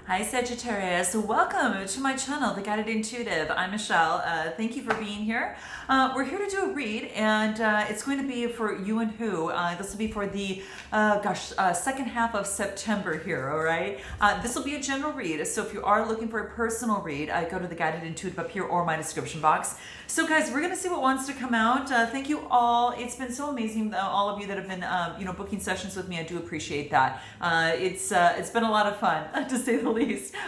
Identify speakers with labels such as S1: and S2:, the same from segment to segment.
S1: Hi Sagittarius, welcome to my channel, The Guided Intuitive. I'm Michelle. Thank you for being here. We're here to do a read, and it's going to be for you and who. This will be for the second half of September here. All right. This will be a general read, so if you are looking for a personal read, go to The Guided Intuitive up here or my description box. So guys, we're gonna see what wants to come out. Thank you all. It's been so amazing, all of you that have been booking sessions with me. I do appreciate that. It's been a lot of fun to say the least.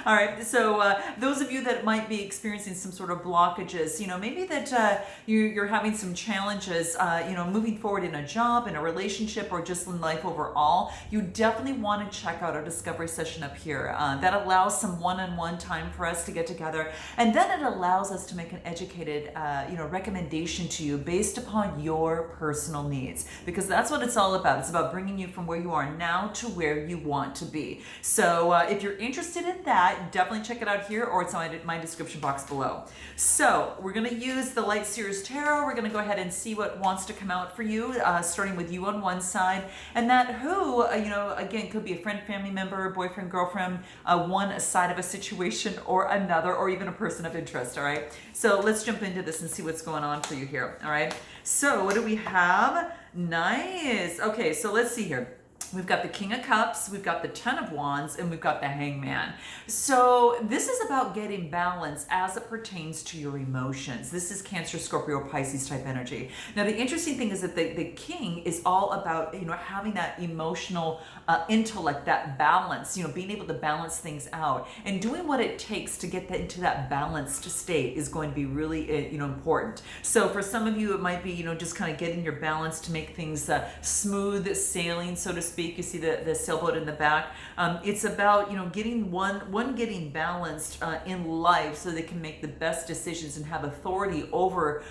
S1: All right, so those of you that might be experiencing some sort of blockages, maybe that you're having some challenges, moving forward in a job, in a relationship, or just in life overall, you definitely want to check out our discovery session up here. That allows some one-on-one time for us to get together, and then it allows us to make an educated recommendation to you based upon your personal needs, because that's what it's all about. It's about bringing you from where you are now to where you want to be. So if you're interested in that, definitely check it out here, or it's on my description box below. So we're going to use the Light Seers Tarot. We're going to go ahead and see what wants to come out for you, starting with you on one side, and that who, again, could be a friend, family member, boyfriend, girlfriend, one side of a situation or another, or even a person of interest. All right, so let's jump into this and see what's going on for you here. All right, so what do we have? Nice. Okay, so let's see here. We've got the King of Cups, we've got the Ten of Wands, and we've got the Hangman. So this is about getting balance as it pertains to your emotions. This is Cancer, Scorpio, Pisces type energy. Now the interesting thing is that the King is all about having that emotional intellect, that balance, being able to balance things out, and doing what it takes to get into that balanced state is going to be really important. So for some of you, it might be just kind of getting your balance to make things smooth sailing, so to speak. You see the sailboat in the back. It's about getting getting balanced in life so they can make the best decisions and have authority over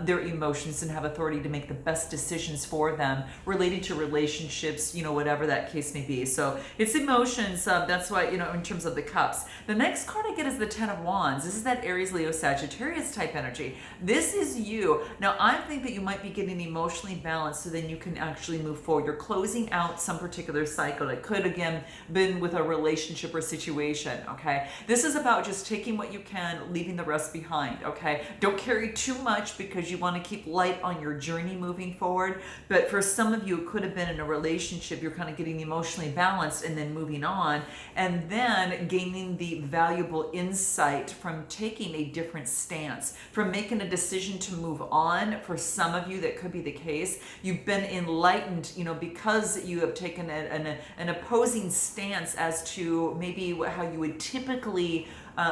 S1: their emotions and have authority to make the best decisions for them related to relationships, whatever that case may be. So it's emotions. That's why in terms of the cups. The next card I get is the Ten of Wands. This is that Aries, Leo, Sagittarius type energy. This is you. Now I think that you might be getting emotionally balanced so then you can actually move forward. You're closing out some particular cycle. It could again been with a relationship or situation. Okay, this is about just taking what you can, leaving the rest behind. Okay, don't carry too much because you want to keep light on your journey moving forward. But for some of you, it could have been in a relationship. You're kind of getting emotionally balanced and then moving on, and then gaining the valuable insight from taking a different stance, from making a decision to move on. For some of you, that could be the case. You've been enlightened, because you have taken an opposing stance as to maybe how you would typically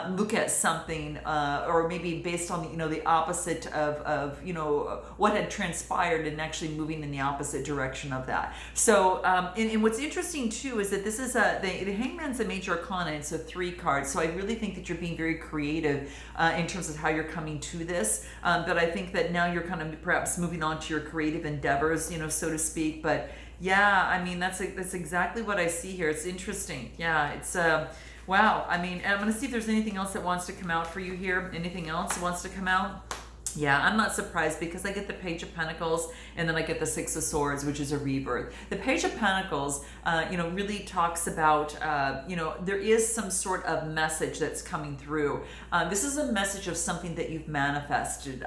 S1: look at something, or maybe based on the opposite of what had transpired, and actually moving in the opposite direction of that. So and what's interesting too is that this is the Hangman's a major arcana. It's a 3 card, so I really think that you're being very creative in terms of how you're coming to this. But I think that now you're kind of perhaps moving on to your creative endeavors, so to speak. But yeah, I mean that's exactly what I see here. It's interesting. Yeah, it's wow. I mean, I'm going to see if there's anything else that wants to come out for you here. Anything else that wants to come out? Yeah, I'm not surprised because I get the Page of Pentacles and then I get the Six of Swords, which is a rebirth. The Page of Pentacles, really talks about, there is some sort of message that's coming through. This is a message of something that you've manifested,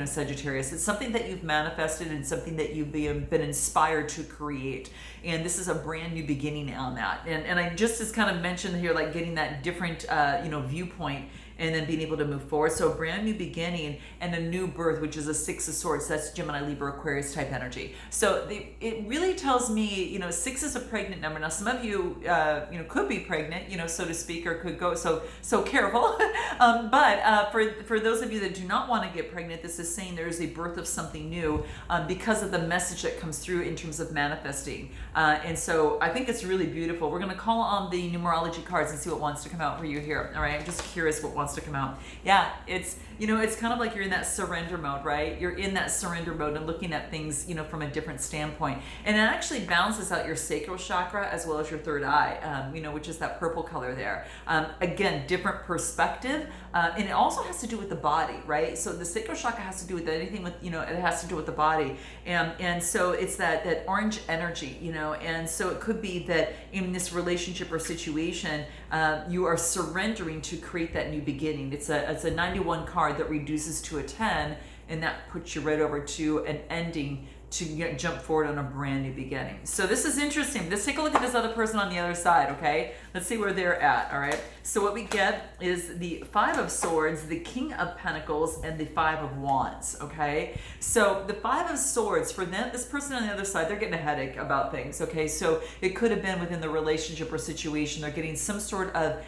S1: Sagittarius. It's something that you've manifested and something that you've been inspired to create. And this is a brand new beginning on that. And I just as kind of mentioned here, like getting that different, viewpoint, and then being able to move forward. So a brand new beginning and a new birth, which is a Six of Swords. That's Gemini, Libra, Aquarius type energy. So it really tells me, 6 is a pregnant number. Now some of you, could be pregnant, so to speak, or could go, so careful. But for those of you that do not want to get pregnant, this is saying there is a birth of something new because of the message that comes through in terms of manifesting. And so I think it's really beautiful. We're going to call on the numerology cards and see what wants to come out for you here. All right, I'm just curious what wants wants to come out. Yeah, it's, it's kind of like you're in that surrender mode, right? You're in that surrender mode and looking at things, from a different standpoint. And it actually balances out your sacral chakra as well as your third eye, which is that purple color there. Again, different perspective. And it also has to do with the body, right? So the sacral chakra has to do with anything with, it has to do with the body. And so it's that orange energy, and so it could be that in this relationship or situation, you are surrendering to create that new beginning. It's a 91 card that reduces to a 10, and that puts you right over to an ending to jump forward on a brand new beginning. So this is interesting. Let's take a look at this other person on the other side, okay? Let's see where they're at, all right? So what we get is the Five of Swords, the King of Pentacles, and the Five of Wands, okay? So the Five of Swords, for them, this person on the other side, they're getting a headache about things, okay? So it could have been within the relationship or situation. They're getting some sort of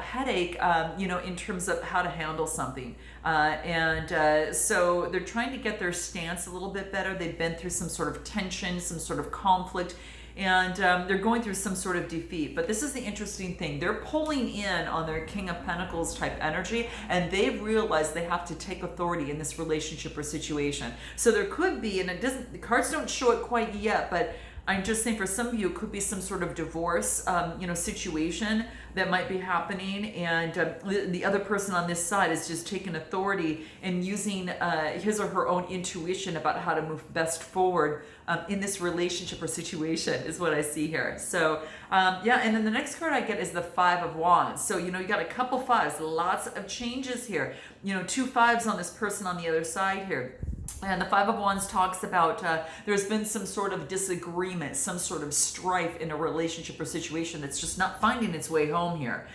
S1: headache, in terms of how to handle something. So they're trying to get their stance a little bit better. They've been through some sort of tension, some sort of conflict, and they're going through some sort of defeat. But this is the interesting thing. They're pulling in on their King of Pentacles type energy, and they've realized they have to take authority in this relationship or situation. So there could be, and the cards don't show it quite yet, but I'm just saying for some of you, it could be some sort of divorce, situation that might be happening. And the other person on this side is just taking authority and using his or her own intuition about how to move best forward in this relationship or situation is what I see here. So, and then the next card I get is the Five of Wands. So, you got a couple fives, lots of changes here. 2 fives on this person on the other side here. And the Five of Wands talks about there's been some sort of disagreement, some sort of strife in a relationship or situation that's just not finding its way home here,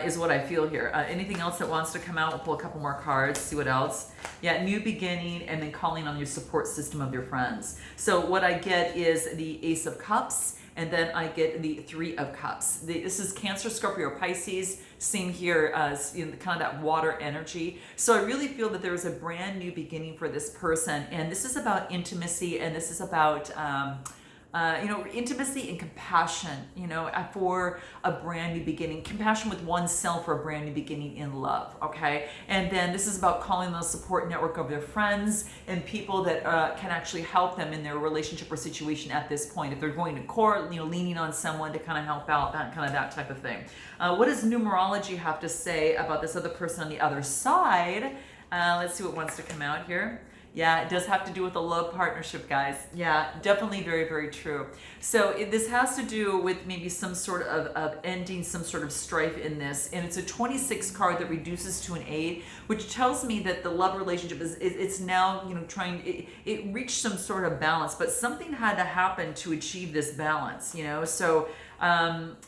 S1: is what I feel here. Anything else that wants to come out? We'll pull a couple more cards, see what else. Yeah, new beginning, and then calling on your support system of your friends. So what I get is the Ace of Cups, and then I get the Three of Cups. This is Cancer, Scorpio, or Pisces. Same here as kind of that water energy. So I really feel that there is a brand new beginning for this person. And this is about intimacy, and this is about intimacy and compassion, for a brand new beginning, compassion with oneself for a brand new beginning in love, okay? And then this is about calling the support network of their friends and people that can actually help them in their relationship or situation at this point. If they're going to court, leaning on someone to kind of help out, that type of thing. What does numerology have to say about this other person on the other side? Let's see what wants to come out here. Yeah, it does have to do with a love partnership, guys. Yeah, definitely very, very true. So this has to do with maybe some sort of ending some sort of strife in this. And it's a 26 card that reduces to an 8, which tells me that the love relationship it's now, it reached some sort of balance, but something had to happen to achieve this balance, So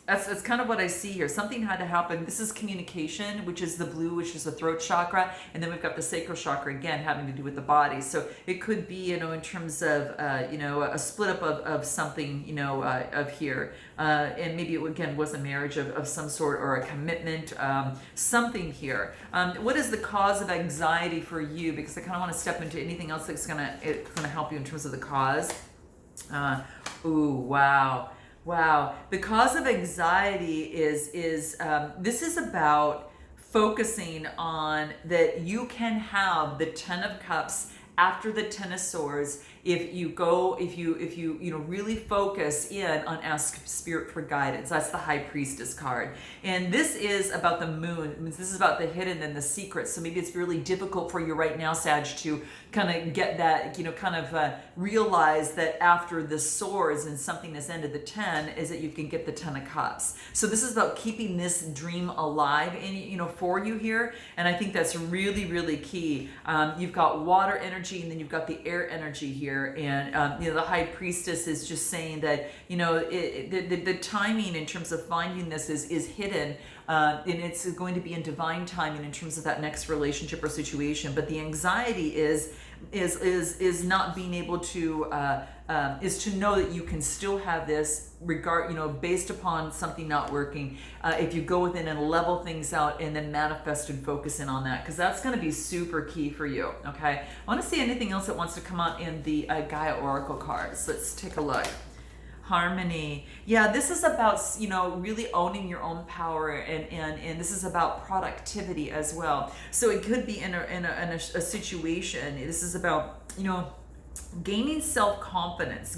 S1: that's kind of what I see here. Something had to happen. This is communication, which is the blue, which is the throat chakra, and then we've got the sacral chakra again having to do with the body. So it could be, in terms of a split up of something, of here, and maybe it again was a marriage of some sort or a commitment, something here. What is the cause of anxiety for you? Because I kind of want to step into anything else that's gonna help you in terms of the cause. Ooh, wow. Wow. The cause of anxiety is this is about focusing on that you can have the 10 of Cups after the 10 of Swords if you really focus in on ask spirit for guidance. That's the High Priestess card. And this is about the moon. This is about the hidden and the secret. So maybe it's really difficult for you right now, Sag, to kind of get that, realize that after the swords and something has ended, the 10 is that you can get the 10 of Cups. So this is about keeping this dream alive for you here. And I think that's really, really key. You've got water energy, and then you've got the air energy here. And the High Priestess is just saying that the timing in terms of finding this is hidden, and it's going to be in divine timing in terms of that next relationship or situation. But the anxiety is not being able to is to know that you can still have this based upon something not working, if you go within and level things out and then manifest and focus in on that, because that's going to be super key for you. Okay, I want to see anything else that wants to come out in the Gaia Oracle cards. Let's take a look. Harmony. Yeah, this is about, really owning your own power, and this is about productivity as well. So it could be in a situation. This is about, gaining self-confidence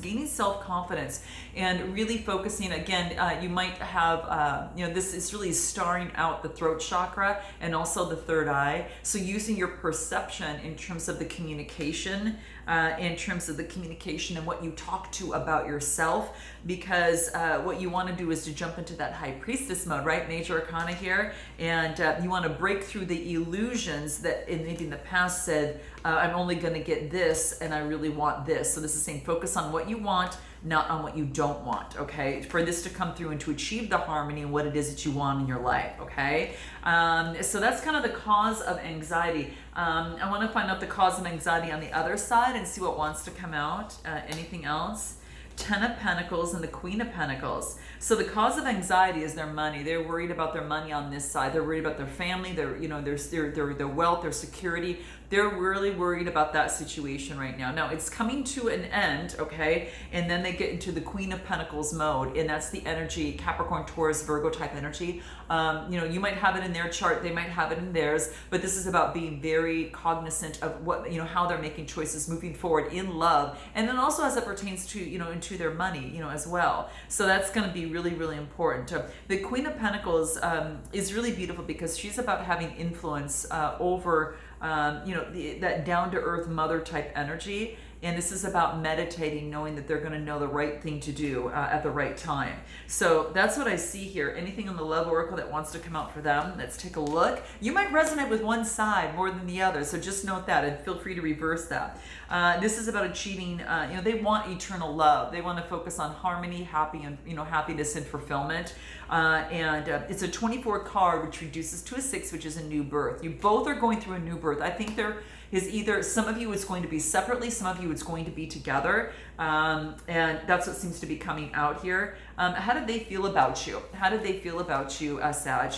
S1: and really focusing again. You might have, this is really starring out the throat chakra and also the third eye. So using your perception in terms of the communication, and what you talk to about yourself, because what you want to do is to jump into that high priestess mode, right? Major arcana here, and you want to break through the illusions that maybe in the past said, I'm only going to get this and I really want this. So this is saying focus on what you want, not on what you don't want, okay? For this to come through and to achieve the harmony and what it is that you want in your life, okay? So that's kind of the cause of anxiety. I want to find out the cause of anxiety on the other side and see what wants to come out. Anything else? Ten of Pentacles and the Queen of Pentacles. So the cause of anxiety is their money. They're worried about their money on this side. They're worried about their family, their wealth, their security. They're really worried about that situation right now. Now it's coming to an end, okay? And then they get into the Queen of Pentacles mode, and that's the energy, Capricorn, Taurus, Virgo type energy. You might have it in their chart, they might have it in theirs, but this is about being very cognizant of what, how they're making choices moving forward in love, and then also as it pertains to, into their money, as well. So that's going to be really, really important. The Queen of Pentacles is really beautiful because she's about having influence over that down-to-earth mother type energy. And this is about meditating, knowing that they're going to know the right thing to do at the right time. So that's what I see here. Anything on the Love Oracle that wants to come out for them? Let's take a look. You might resonate with one side more than the other, so just note that and feel free to reverse that. This is about achieving, they want eternal love. They want to focus on harmony, happiness and fulfillment. It's a 24 card, which reduces to a 6, which is a new birth. You both are going through a new birth. I think there is either some of you it's going to be separately, some of you it's going to be together, and that's what seems to be coming out here. How did they feel about you? How did they feel about you, Sag?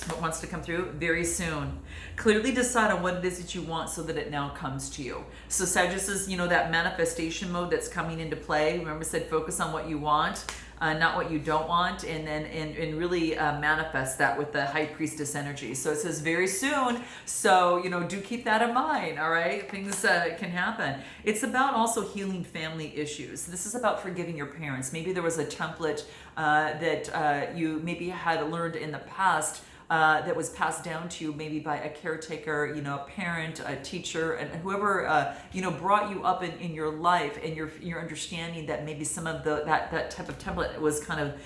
S1: What wants to come through? Very soon. Clearly decide on what it is that you want so that it now comes to you. So Sagittarius is, that manifestation mode that's coming into play. Remember I said focus on what you want. Not what you don't want, and then and really manifest that with the High Priestess energy. So it says very soon, so do keep that in mind. All right, things can happen. It's about also healing family issues. This is about forgiving your parents. Maybe there was a template that you maybe had learned in the past, that was passed down to you maybe by a caretaker, a parent, a teacher, and whoever brought you up in your life, and your understanding that maybe some of that type of template was kind of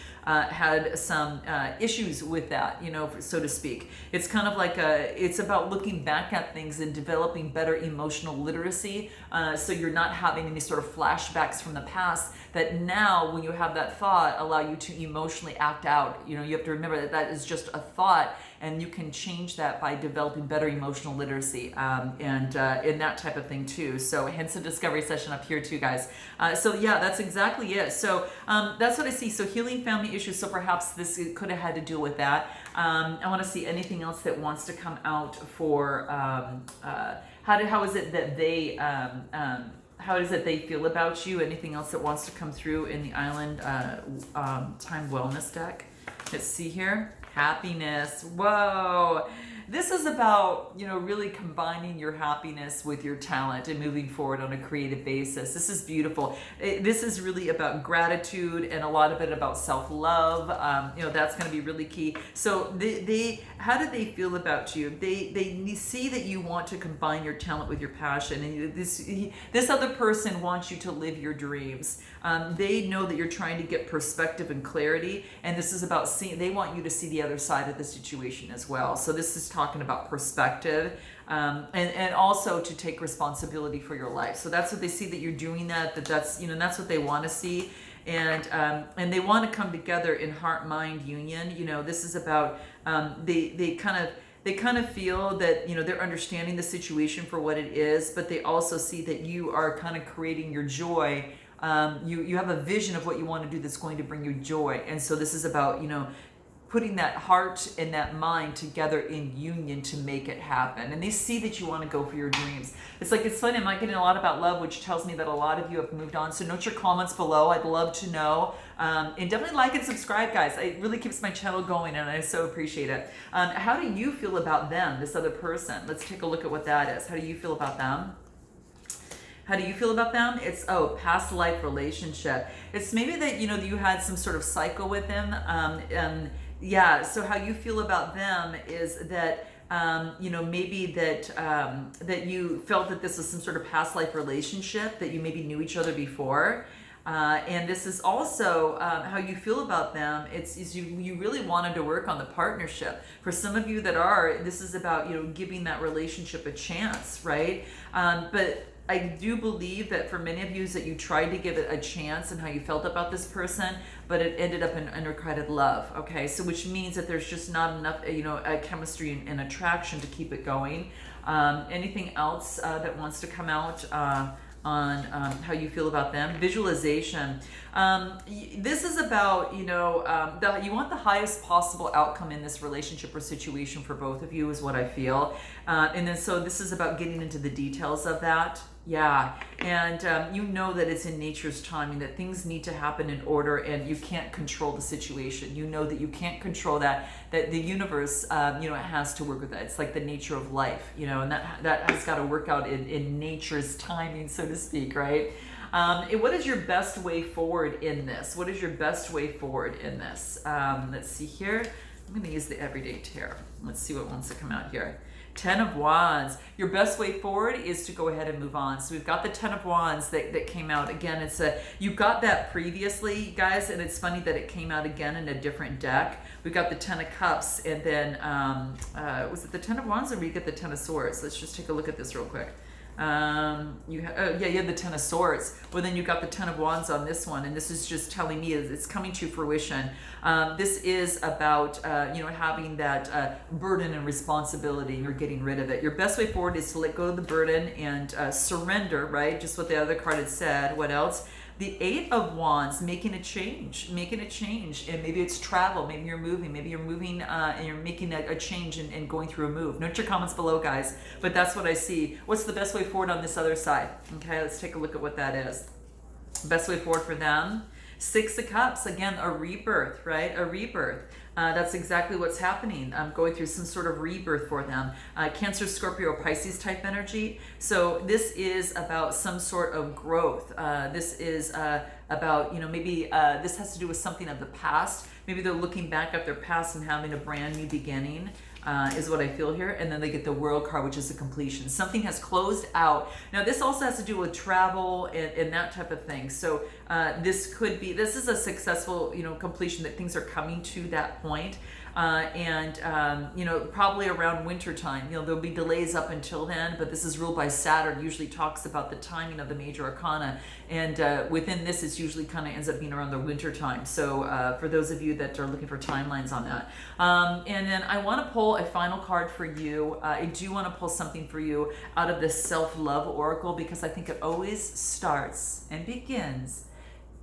S1: had some issues with that, so to speak. It's kind of like it's about looking back at things and developing better emotional literacy, so you're not having any sort of flashbacks from the past that now when you have that thought allow you to emotionally act out. You have to remember that is just a thought, and you can change that by developing better emotional literacy, and that type of thing too. So hence the discovery session up here too, guys. So yeah, that's exactly it. So that's what I see. So healing family issues. So perhaps this could have had to do with that. I want to see anything else that wants to come out for how is it that they how is it they feel about you? Anything else that wants to come through in the Island Time Wellness deck? Let's see here. Happiness. Whoa. This is about, really combining your happiness with your talent and moving forward on a creative basis. This is beautiful. This is really about gratitude and a lot of it about self-love. That's going to be really key. So how do they feel about you? They see that you want to combine your talent with your passion, and this other person wants you to live your dreams. They know that you're trying to get perspective and clarity, and this is about they want you to see the other side of the situation as well. So this is talking about perspective, and also to take responsibility for your life. So that's what they see, that you're doing that's that's what they want to see, and they want to come together in heart-mind union. This is about they kind of feel that they're understanding the situation for what it is, but they also see that you are kind of creating your joy. You have a vision of what you want to do that's going to bring you joy, and so this is about putting that heart and that mind together in union to make it happen. And they see that you want to go for your dreams. It's like, it's funny, I'm not getting a lot about love, which tells me that a lot of you have moved on. So note your comments below. I'd love to know. And definitely like and subscribe, guys. It really keeps my channel going, and I so appreciate it. How do you feel about them, this other person? Let's take a look at what that is. How do you feel about them? How do you feel about them? It's, oh, past life relationship. It's maybe that, you know, you had some sort of cycle with them. Yeah, so how you feel about them is that, you know, maybe that that you felt that this was some sort of past life relationship, that you maybe knew each other before. And this is also how you feel about them. It's you really wanted to work on the partnership. For some of you that are, this is about, you know, giving that relationship a chance, right? But I do believe that for many of you is that you tried to give it a chance and how you felt about this person, but it ended up in unrequited love. Okay, so which means that there's just not enough, you know, chemistry and attraction to keep it going. Anything else that wants to come out on how you feel about them? Visualization. This is about, you know, you want the highest possible outcome in this relationship or situation for both of you is what I feel. And then so this is about getting into the details of that. Yeah, and you know that it's in nature's timing, that things need to happen in order, and you can't control the situation. You know that you can't control that the universe, you know, it has to work with that. It's like the nature of life, you know, and that has got to work out in nature's timing, so to speak, right? What is your best way forward in this? What is your best way forward in this? Let's see here. I'm going to use the everyday tarot. Let's see what wants to come out here. 10 of Wands. Your best way forward is to go ahead and move on. So we've got the 10 of Wands that came out. Again, it's you got that previously, guys, and it's funny that it came out again in a different deck. We got the 10 of Cups, and then, was it the 10 of Wands, or we get the 10 of Swords? Let's just take a look at this real quick. You had the 10 of Swords. Well, then you got the 10 of Wands on this one, and this is just telling me it's coming to fruition. This is about you know, having that burden and responsibility, and you're getting rid of it. Your best way forward is to let go of the burden and surrender, right? Just what the other card had said. What else? The 8 of Wands, making a change, and maybe it's travel, maybe you're moving, and you're making a change and going through a move. Note your comments below, guys, but that's what I see. What's the best way forward on this other side? Okay, let's take a look at what that is. Best way forward for them. 6 of Cups, again, a rebirth, right? A rebirth. That's exactly what's happening. I'm going through some sort of rebirth for them. Cancer, Scorpio, Pisces type energy. So this is about some sort of growth. This is about, you know, maybe this has to do with something of the past. Maybe they're looking back at their past and having a brand new beginning. Is what I feel here. And then they get the World card, which is a completion. Something has closed out. Now this also has to do with travel and that type of thing. So this is a successful, you know, completion, that things are coming to that point. You know, probably around winter time, you know, there'll be delays up until then, but this is ruled by Saturn, usually talks about the timing of the major arcana. And within this, it's usually kind of ends up being around the winter time. So for those of you that are looking for timelines on that. And then I want to pull a final card for you. I do want to pull something for you out of this self-love oracle, because I think it always starts and begins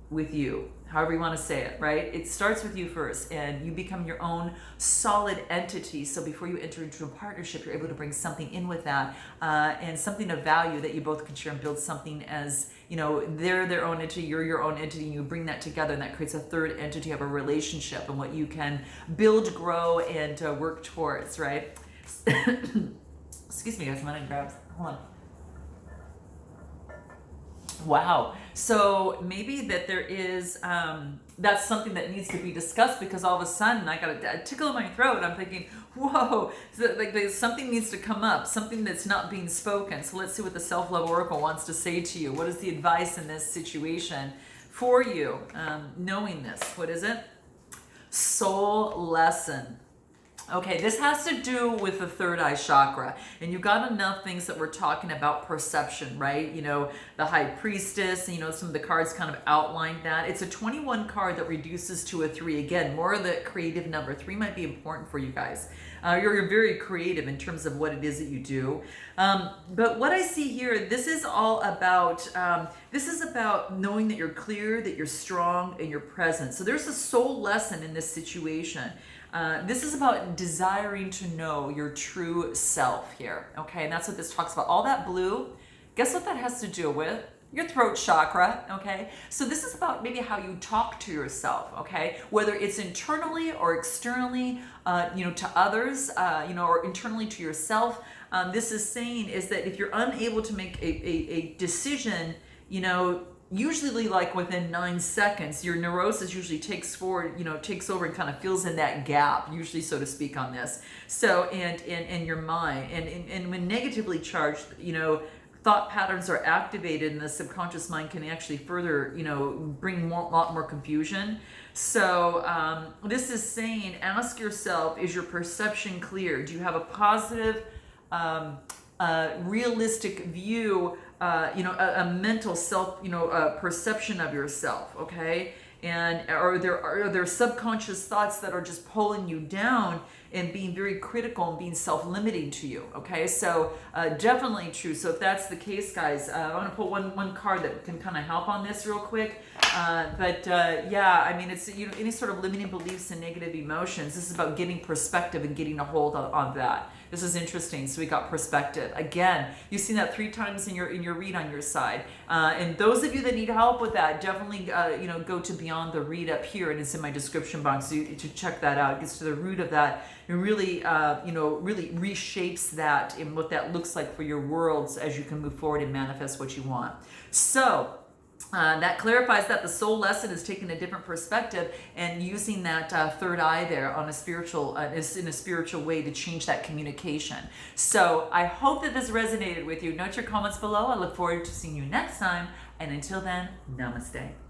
S1: with you, however you want to say it, right? It starts with you first, and you become your own solid entity. So before you enter into a partnership, you're able to bring something in with that, and something of value that you both can share and build something as, you know, they're their own entity, you're your own entity, and you bring that together, and that creates a third entity of a relationship and what you can build, grow, and work towards, right? Excuse me, guys, I'm gonna grab, hold on. Wow. So maybe that there is, that's something that needs to be discussed, because all of a sudden I got a tickle in my throat. I'm thinking, whoa, so like something needs to come up, something that's not being spoken. So let's see what the self-love oracle wants to say to you. What is the advice in this situation for you? Knowing this, what is it? Soul lesson. Okay, this has to do with the third eye chakra, and you've got enough things that we're talking about perception, right? You know, the High Priestess, you know, some of the cards kind of outline that. It's a 21 card that reduces to a 3. Again, more of the creative number. 3 might be important for you guys. You're very creative in terms of what it is that you do. But what I see here, this is all about, knowing that you're clear, that you're strong, and you're present. So there's a soul lesson in this situation. This is about desiring to know your true self here, okay? And that's what this talks about. All that blue, guess what that has to do with? Your throat chakra, okay? So this is about maybe how you talk to yourself, okay? Whether it's internally or externally, to others, or internally to yourself. This is saying is that if you're unable to make a decision, usually like within 9 seconds, your neurosis usually takes over and kind of fills in that gap, usually, so to speak, on this. So, and your mind, and when negatively charged, thought patterns are activated, and the subconscious mind can actually further, bring a lot more confusion. So this is saying, ask yourself, is your perception clear? Do you have a positive, realistic view, a mental self, perception of yourself, okay? And are there subconscious thoughts that are just pulling you down and being very critical and being self-limiting to you, okay? So definitely true. So if that's the case, guys, I'm going to pull one card that can kind of help on this real quick. It's any sort of limiting beliefs and negative emotions. This is about getting perspective and getting a hold on that. This is interesting. So we got perspective. Again, you've seen that 3 times in your read on your side. And those of you that need help with that, definitely go to Beyond the Read up here, and it's in my description box to check that out. It gets to the root of that and really really reshapes that and what that looks like for your worlds as you can move forward and manifest what you want. So that clarifies that the soul lesson is taking a different perspective and using that third eye there on a spiritual, in a spiritual way to change that communication. So I hope that this resonated with you. Note your comments below. I look forward to seeing you next time. And until then, namaste.